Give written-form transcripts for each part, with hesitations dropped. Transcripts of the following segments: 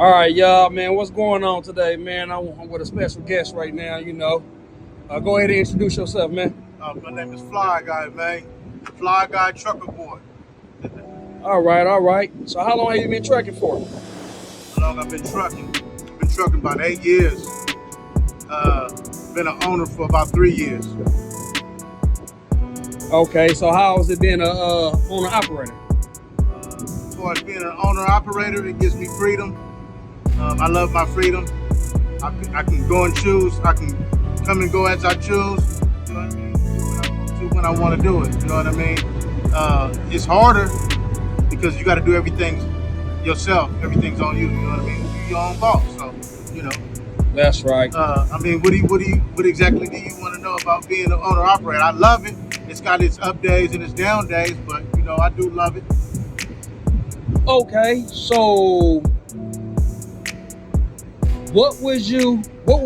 All right, y'all, man, what's going on today, man? I'm with a special guest right now, Go ahead and introduce yourself, man. My name is FlyGuy, man. FlyGuyTruccerBoi. All right. So how long have you been trucking for? How long I've been trucking? I've been trucking about 8 years. Been an owner for about 3 years. Okay, so how has it been a owner-operator? As far as being an owner-operator, it gives me freedom. I love my freedom. I can go and choose. I can come and go as I choose. You know what I mean? Do when I want to do it. You know what I mean? It's harder because you got to do everything yourself. Everything's on you. You know what I mean? You're your own boss. So, you know. That's right. I mean, what exactly do you want to know about being an owner-operator? I love it. It's got its up days and its down days, but I do love it. Okay, so what would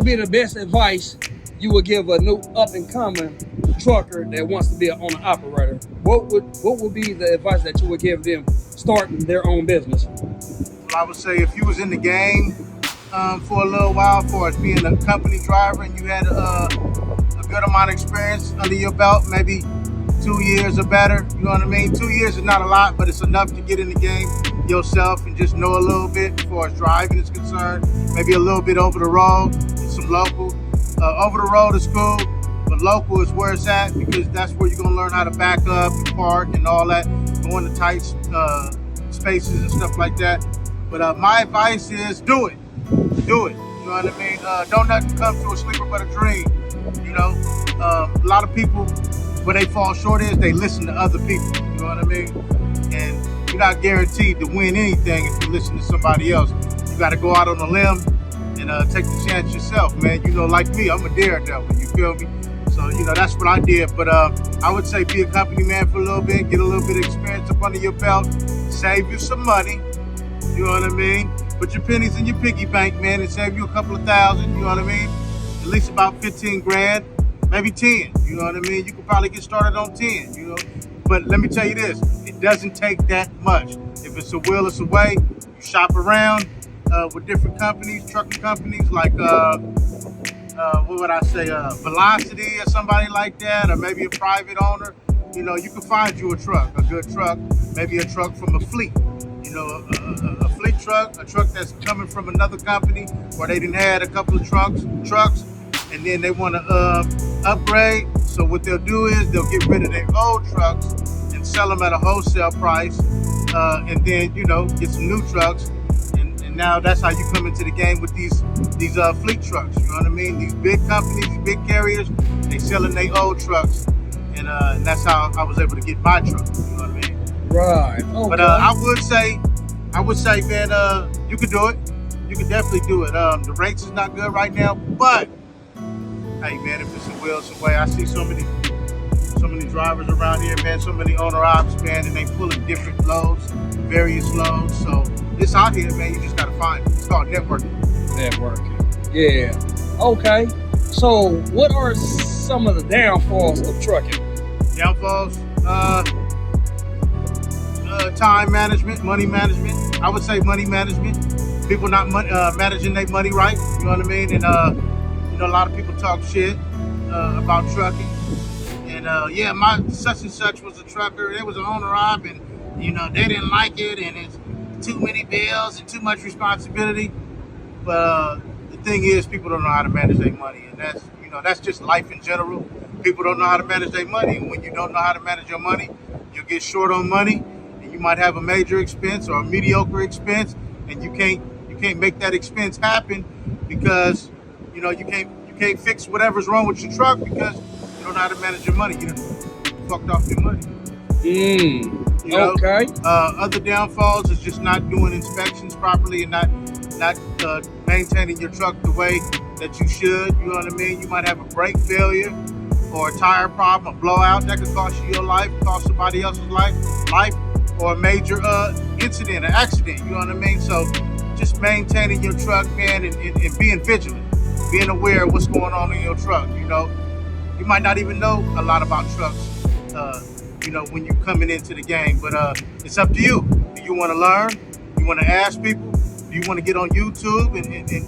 be the best advice you would give a new up-and-coming trucker that wants to be an owner-operator? What would be the advice that you would give them starting their own business? Well, I would say if you was in the game for a little while, for being a company driver, and you had a good amount of experience under your belt, maybe 2 years or better, you know what I mean? 2 years is not a lot, but it's enough to get in the game yourself and just know a little bit as far as driving is concerned. Maybe a little bit over the road, some local. Over the road is cool, but local is where it's at, because that's where you're gonna learn how to back up and park and all that, go into tight spaces and stuff like that. But my advice is do it. Do it. You know what I mean? Don't nothing come to a sleeper but a dream. A lot of people, where they fall short is they listen to other people. You know what I mean? And you're not guaranteed to win anything if you listen to somebody else. You got to go out on a limb and take the chance yourself, man. Like me, I'm a daredevil. You feel me? So that's what I did. But I would say be a company man for a little bit, get a little bit of experience up under your belt, save you some money. You know what I mean? Put your pennies in your piggy bank, man, and save you a couple of thousand. You know what I mean? At least about 15 grand. Maybe 10, you know what I mean? You could probably get started on 10, But let me tell you this, it doesn't take that much. If it's a will, it's a way. You shop around with different companies, trucking companies like, what would I say, Velocity or somebody like that, or maybe a private owner. You can find you a good truck, maybe a truck from a fleet. A fleet truck, a truck that's coming from another company where they didn't had a couple of trucks, and then they want to upgrade. So what they'll do is they'll get rid of their old trucks and sell them at a wholesale price, and then get some new trucks. And now that's how you come into the game with these fleet trucks. You know what I mean? These big companies, these big carriers, they selling their old trucks, and that's how I was able to get my truck. You know what I mean? Right. Okay. But I would say, man, you could do it. You could definitely do it. The rates is not good right now, but hey, man, if it's a will, it's a way. I see so many drivers around here, man, so many owner-ops, man, and they pulling different loads, various loads. So it's out here, man. You just got to find it. It's called networking. Yeah. Okay. So what are some of the downfalls of trucking? Downfalls? Time management, money management. I would say money management. People not managing their money right. You know what I mean? And a lot of people talk shit about trucking. And yeah, my such and such was a trucker. It was an owner-op, and they didn't like it, and it's too many bills and too much responsibility. But the thing is, people don't know how to manage their money, and that's just life in general. People don't know how to manage their money, and when you don't know how to manage your money, you'll get short on money, and you might have a major expense or a mediocre expense, and you can't make that expense happen because you can't fix whatever's wrong with your truck because you don't know how to manage your money. You done fucked off your money. Okay. Other downfalls is just not doing inspections properly and not maintaining your truck the way that you should. You know what I mean? You might have a brake failure or a tire problem, a blowout that could cost you your life, cost somebody else's life, or a major incident, an accident. You know what I mean? So just maintaining your truck, man, and being vigilant, being aware of what's going on in your truck. You might not even know a lot about trucks, when you're coming into the game, but it's up to you. Do you want to learn? You want to ask people? you want to get on YouTube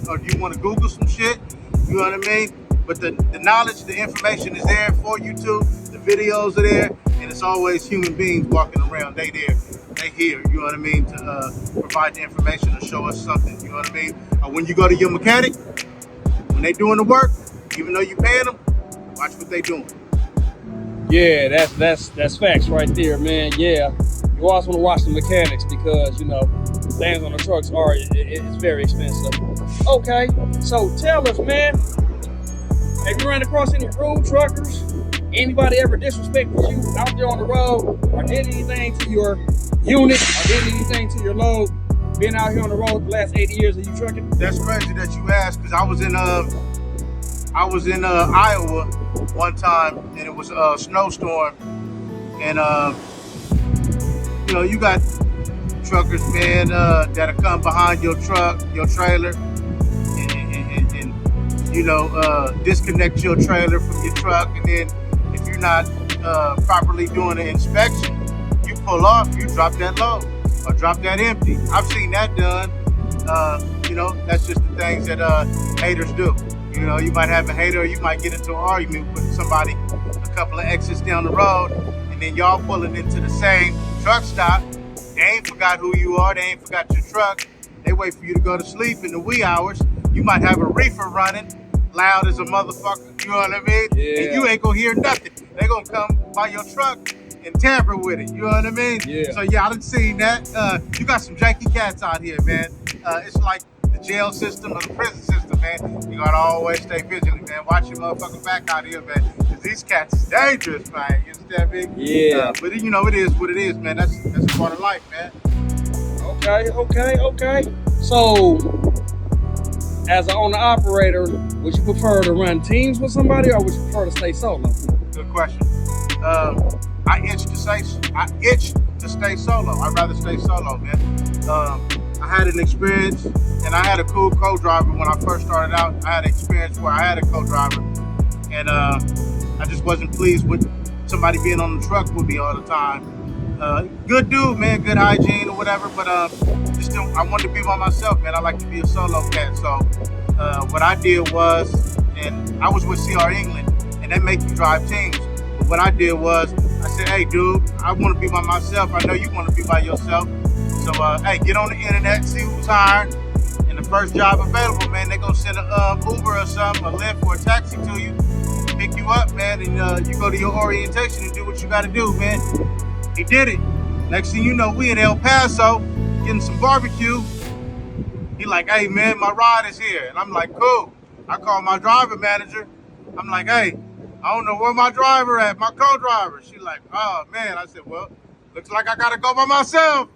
or do you want to Google some shit? You know what I mean? But the knowledge, the information is there for you too. The videos are there, and it's always human beings walking around. They there, they here. You know what I mean? To provide the information or show us something. You know what I mean? Or when you go to your mechanic, when they doing the work, even though you paying them, watch what they doing. Yeah, that's facts right there, man. Yeah, you always want to watch the mechanics because you know things on the trucks it's very expensive. Okay, so tell us, man, have you ran across any rude truckers? Anybody ever disrespected you out there on the road, or did anything to your unit, or did anything to your load? Being out here on the road the last 80 years of you trucking? That's crazy that you asked, because I was in Iowa one time, and it was a snowstorm, and you know, you got truckers, man, that'll come behind your truck, your trailer, and you know, disconnect your trailer from your truck, and then if you're not properly doing the inspection, you pull off, you drop that load or drop that empty. I've seen that done. You know, that's just the things that haters do. You know, you might have a hater, or you might get into an argument with somebody a couple of exits down the road, and then y'all pulling into the same truck stop. They ain't forgot who you are. They ain't forgot your truck. They wait for you to go to sleep in the wee hours. You might have a reefer running, loud as a motherfucker. You know what I mean? Yeah. And you ain't gonna hear nothing. They gonna come by your truck and tamper with it. You know what I mean? Yeah. So yeah, I done seen that. You got some janky cats out here, man. It's like the jail system or the prison system, man. You gotta always stay vigilant, man. Watch your motherfucking back out here, man. Cause these cats is dangerous, man. You understand me? Yeah. But you know, it is what it is, man. That's a part of life, man. Okay. So, as an owner operator, would you prefer to run teams with somebody, or would you prefer to stay solo? Good question. I itch to stay solo. I'd rather stay solo, man. I had an experience, and I had a cool co-driver when I first started out. I had an experience where I had a co-driver, and I just wasn't pleased with somebody being on the truck with me all the time. Good dude, man, good hygiene or whatever, but I wanted to be by myself, man. I like to be a solo cat. So what I did was, and I was with CR England, and they make you drive teams. But what I did was, I said, hey, dude, I want to be by myself. I know you want to be by yourself. So, hey, get on the internet, see who's hiring. And the first job available, man, they're going to send a Uber or something, a Lyft or a taxi to you, pick you up, man, and you go to your orientation and do what you got to do, man. He did it. Next thing you know, we in El Paso getting some barbecue. He like, hey, man, my ride is here. And I'm like, cool. I call my driver manager. I'm like, hey, I don't know where my driver at, my co-driver. She like, oh, man. I said, well, looks like I got to go by myself.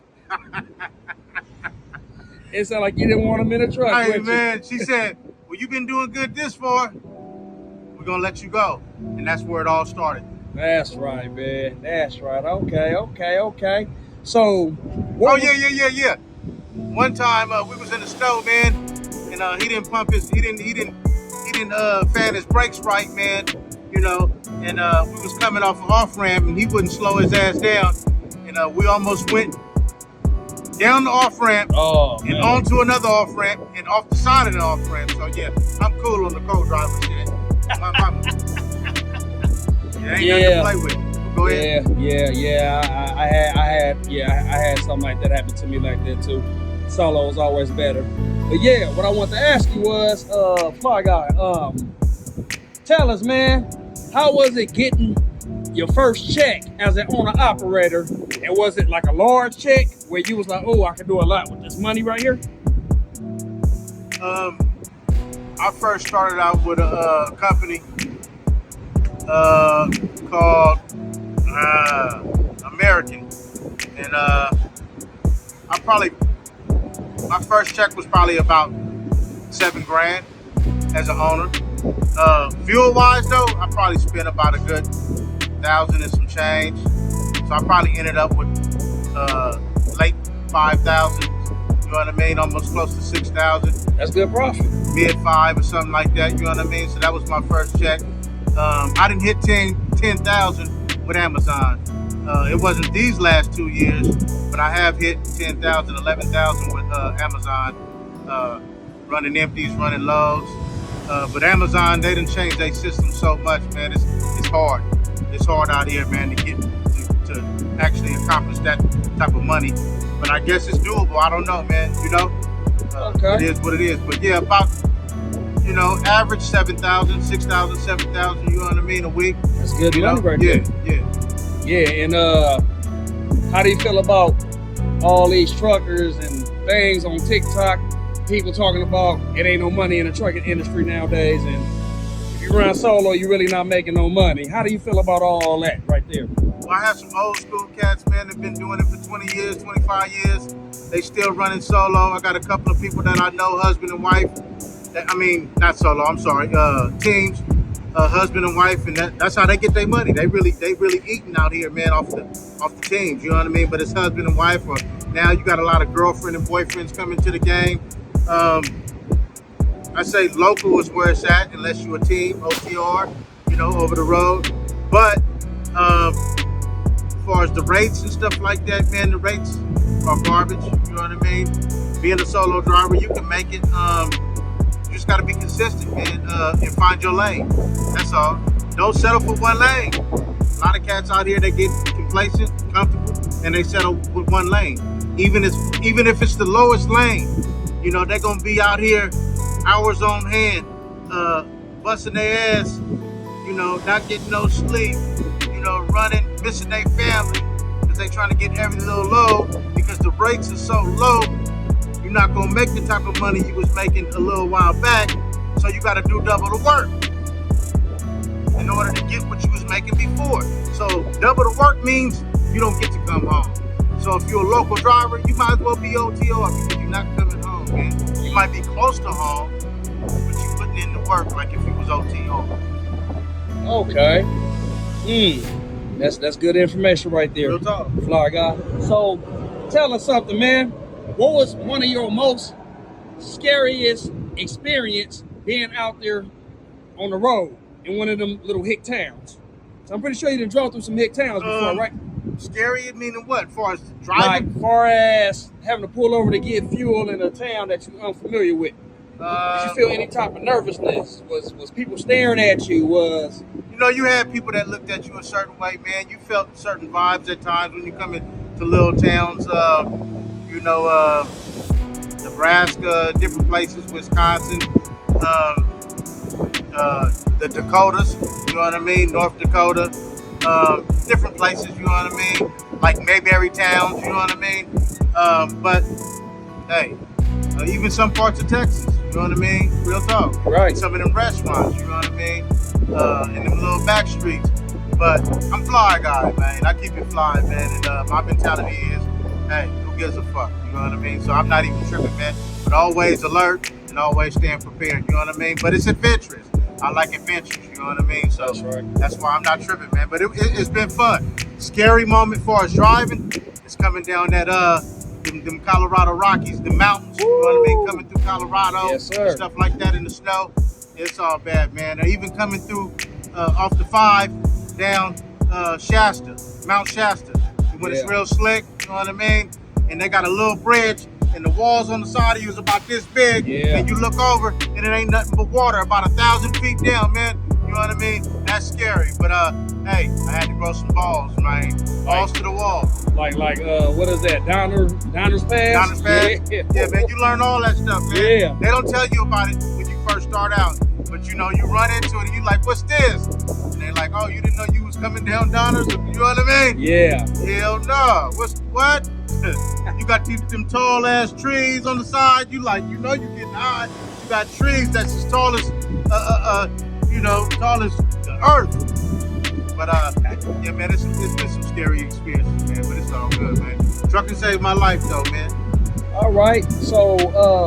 It sounded like you didn't want him in a truck. Hey, man, she said, well, you've been doing good this far. We're going to let you go. And that's where it all started. That's right, man. That's right. Okay. So, yeah. One time we was in the snow, man, and he didn't fan his brakes right, man. You know, and we was coming off an off ramp, and he wouldn't slow his ass down, and we almost went down the off ramp and onto another off ramp and off the side of the off ramp. So yeah, I'm cool on the co-driver shit. Ain't nothing to play with. Go ahead. Yeah. I had something like that happen to me like that too. Solo is always better. But yeah, what I want to ask you was, Fly Guy, tell us, man, how was it getting your first check as an owner operator? And was it like a large check where you was like, oh, I can do a lot with this money right here? I first started out with a company called American, and my first check was probably about $7,000 as an owner. Fuel wise though, I probably spent about a good 1,000 and some change. So I probably ended up with late 5,000. You know what I mean? Almost close to 6,000. That's good profit. Mid 5 or something like that. You know what I mean? So that was my first check. I didn't hit 10,000 with Amazon. It wasn't these last 2 years, but I have hit 10,000, 11,000 with Amazon. running empties, running lows. But Amazon, they done changed their system so much, man. It's hard. It's hard out here, man, to get to actually accomplish that type of money. But I guess it's doable. I don't know, man. Okay. It is what it is. But yeah, about average 7,000, 6,000, 7,000. You know what I mean? A week. That's good money right there. Yeah. And how do you feel about all these truckers and things on TikTok? People talking about it ain't no money in the trucking industry nowadays, and if you run solo, you're really not making no money. How do you feel about all that right there? Well, I have some old school cats, man, that been doing it for 20 years, 25 years. They still running solo. I got a couple of people that I know, husband and wife. Not solo, I'm sorry, teams, husband and wife, and that's how they get their money. They really eating out here, man, off the teams, you know what I mean? But it's husband and wife, or now you got a lot of girlfriend and boyfriends coming to the game. I say local is where it's at, unless you're a team, OTR, over the road. But as far as the rates and stuff like that, man, the rates are garbage, you know what I mean? Being a solo driver, you can make it. You just got to be consistent, man, and find your lane. That's all. Don't settle for one lane. A lot of cats out here, they get complacent, comfortable, and they settle with one lane. Even if it's the lowest lane, they're gonna be out here hours on hand, busting their ass, not getting no sleep, running, missing their family, because they trying to get every little load, because the rates are so low, you're not gonna make the type of money you was making a little while back, so you gotta do double the work in order to get what you was making before. So double the work means you don't get to come home. So if you're a local driver, you might as well be OTR, because you're not coming home, man. You might be close to home, but you're putting in the work like if you was OTR. Okay. That's good information right there. Real talk. Fly guy. So tell us something, man. What was one of your most scariest experience being out there on the road in one of them little hick towns? So I'm pretty sure you done drove through some hick towns before, right? Scary meaning what? As far as driving? Like far as having to pull over to get fuel in a town that you're unfamiliar with. Did you feel any type of nervousness? Was people staring at you? You had people that looked at you a certain way, man. You felt certain vibes at times when you come into little towns, Nebraska, different places, Wisconsin, the Dakotas, you know what I mean? North Dakota, different places, you know what I mean? Like Mayberry towns, you know what I mean? But hey, even some parts of Texas, you know what I mean? Real talk. Right. Some of them restaurants, you know what I mean? In them little back streets. But I'm fly guy, man. I keep it fly, man. And my mentality is, hey, who gives a fuck? You know what I mean? So I'm not even tripping, man. But always alert and always staying prepared, you know what I mean? But it's adventurous. I like adventures, you know what I mean? So that's why I'm not tripping, man. But it's been fun. Scary moment as far as driving, it's coming down that them Colorado Rockies, the mountains, you know what I mean? Coming through Colorado, yes, sir. Stuff like that in the snow. It's all bad, man. Or even coming through off the 5 down Shasta, Mount Shasta. When it's real slick, you know what I mean? And they got a little bridge, and the walls on the side of you is about this big, and you look over, and it ain't nothing but water, about 1,000 feet down, man. You know what I mean? That's scary. But hey, I had to grow some balls, man. Balls to the wall. Like what is that? Downers Pass? Downers Pass? Yeah, man. You learn all that stuff, man. Yeah. They don't tell you about it when you first start out, but you run into it, and you like, what's this? And they're like, oh, you didn't know you was coming down Downers? You know what I mean? Yeah. Hell no. What? You got them tall ass trees on the side. You you're getting high. You got trees that's as tall as tall as the earth. But yeah, man, it's been some scary experiences, man. But it's all good, man. Trucking saved my life, though, man. All right, so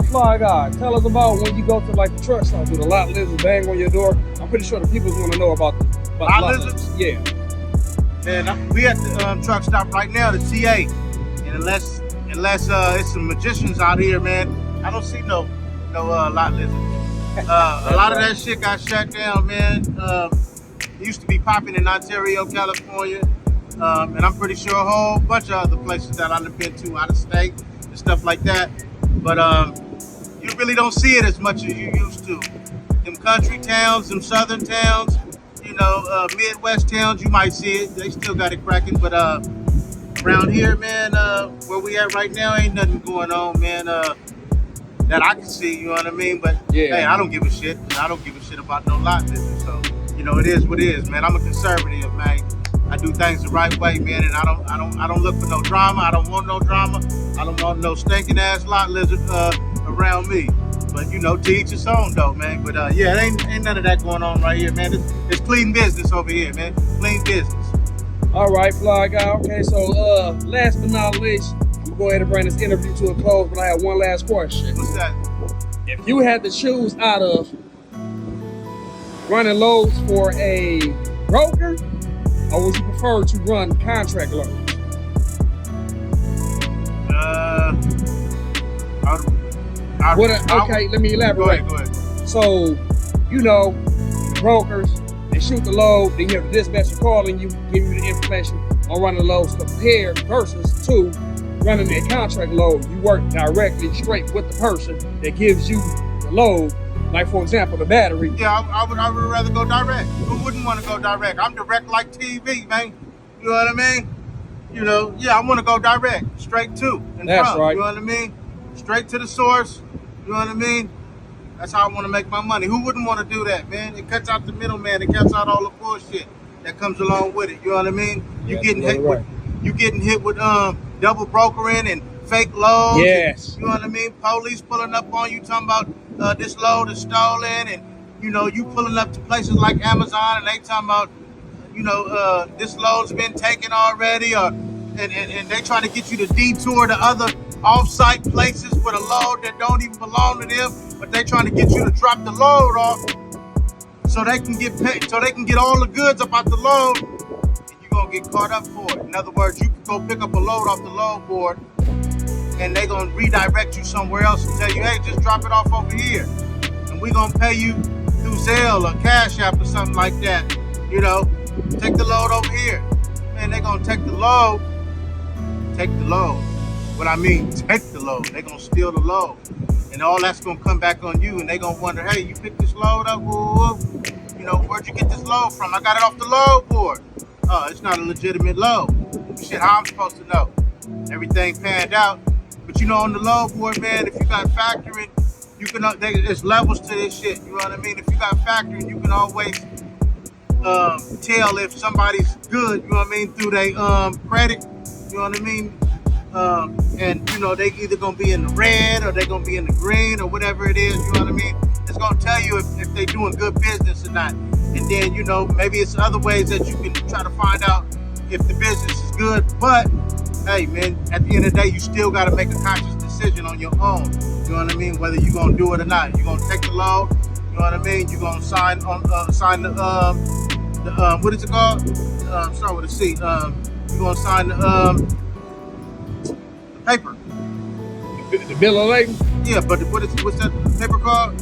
Fly Guy, tell us about when you go to like the truck stop. Do the lot lizards bang on your door? I'm pretty sure the people want to know about lot lizards. Yeah. Man, we at the truck stop right now, the TA, and unless it's some magicians out here, man, I don't see no lot lizards. A lot of that shit got shut down, man. It used to be popping in Ontario, California, and I'm pretty sure a whole bunch of other places that I've been to out of state and stuff like that. But you really don't see it as much as you used to. Them country towns, them southern towns, you know, Midwest towns, you might see it. They still got it cracking, but around here, man, where we at right now, ain't nothing going on, man. That I can see, you know what I mean? But Yeah. hey, I don't give a shit. I don't give a shit about no lot business. So, you know, it is what it is, man. I'm a conservative, man. I do things the right way, man, and I don't look for no drama. I don't want no drama. I don't want no stinking ass lot lizard around me. But you know, to each his own though, man. But yeah, it ain't none of that going on right here, man. It's clean business over here, man. Clean business. All right, FlyGuy. Okay, so last but not least, we'll go ahead and bring this interview to a close, but I have one last question. What's that? If you had to choose out of running loads for a broker, or would you prefer to run contract loads? Okay, let me elaborate. Go ahead. So, you know, brokers, they shoot the load, then you have the dispatcher calling you, giving you the information on running loads compared versus to running a contract load. You work directly straight with the person that gives you the load. Like, for example, the battery. Yeah, I would rather go direct. Who wouldn't want to go direct? I'm direct like TV, man. You know what I mean? You know, yeah, I want to go direct, straight to and That's from. right. You know what I mean? Straight to the source. You know what I mean? That's how I want to make my money. Who wouldn't want to do that, man? It cuts out the middleman. It cuts out all the bullshit that comes along with it. You know what I mean? You getting hit with double brokering and fake loads. Yes. And, you know what I mean? Police pulling up on you talking about this load is stolen, and you know you pulling up to places like Amazon and they talking about this load's been taken already, or and they trying to get you to detour to other off-site places for the load that don't even belong to them, but they trying to get you to drop the load off so they can get paid, so they can get all the goods up out the load, and you're gonna get caught up for it. In other words, you can go pick up a load off the load board and they gonna redirect you somewhere else and tell you, hey, just drop it off over here, and we gonna pay you through Zelle or Cash App or something like that. You know, take the load over here. Man, they gonna take the load. What I mean, take the load. They gonna steal the load, and all that's gonna come back on you, and they gonna wonder, hey, you picked this load up? Woo. You know, where'd you get this load from? I got it off the load board. Oh, it's not a legitimate load. Shit, how I'm supposed to know? Everything panned out. But you know, on the load board, man, if you got factoring, you can. There's levels to this shit. You know what I mean? If you got factoring, you can always tell if somebody's good. You know what I mean? Through their credit. You know what I mean? And you know, they either gonna be in the red or they gonna be in the green or whatever it is. You know what I mean? It's gonna tell you if they doing good business or not. And then you know, maybe it's other ways that you can try to find out if the business is good. But hey, man, at the end of the day, you still got to make a conscious decision on your own. You know what I mean? Whether you're going to do it or not. You're going to take the load. You know what I mean? You're going to sign the what is it called? Start with a C. You're going to sign the paper. The bill of lading? Yeah, but what's that paper called?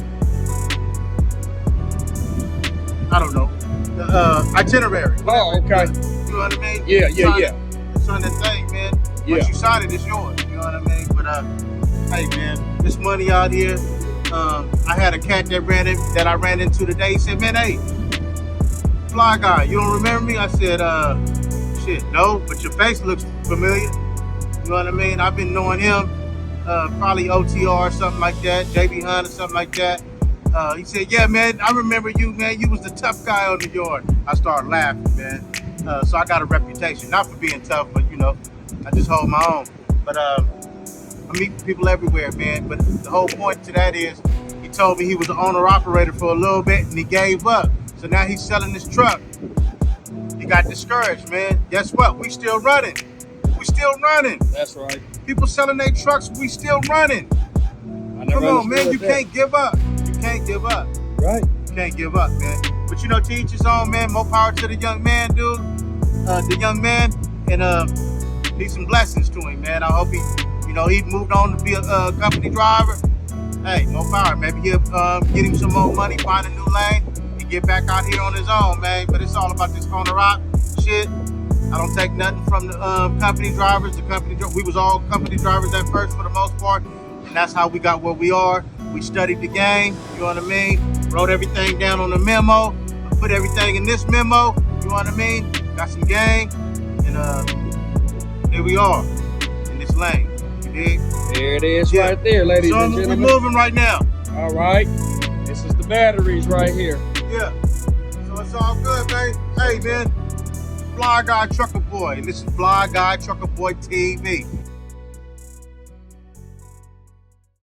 I don't know. The itinerary. Oh, okay. You know what I mean? Yeah. Sign that thing, man. Once you sign it, it's yours. You know what I mean? But hey, man, this money out here. I had a cat that I ran into today. He said, "Man, hey, Fly Guy, you don't remember me?" I said, "Shit, no, but your face looks familiar." You know what I mean? I've been knowing him, probably OTR or something like that, JB Hunt or something like that. He said, "Yeah, man, I remember you, man. You was the tough guy on the yard." I started laughing, man. So I got a reputation, not for being tough, but you know, I just hold my own. But I meet people everywhere, man. But the whole point to that is, he told me he was an owner-operator for a little bit and he gave up. So now he's selling his truck. He got discouraged, man. Guess what? We still running. That's right. People selling their trucks, we still running. Come on, man, you can't give up. You can't give up. Right. You can't give up, man. But you know, to each his own, man. More power to the young man, dude. The young man, and need some blessings to him, man. I hope he moved on to be a company driver. Hey, more power. Maybe he'll get him some more money, find a new lane, and get back out here on his own, man. But it's all about this corner rock shit. I don't take nothing from the company drivers. We was all company drivers at first for the most part, and that's how we got where we are. We studied the game, you know what I mean? Wrote everything down on the memo. I put everything in this memo, you know what I mean? Got some game, and here we are in this lane. You dig? There it is, right there, ladies and So gentlemen. we're moving right now. All right. This is the batteries right here. Yeah. So it's all good, man. Hey, man. Fly Guy Trucker Boy, and this is Fly Guy Trucker Boy TV.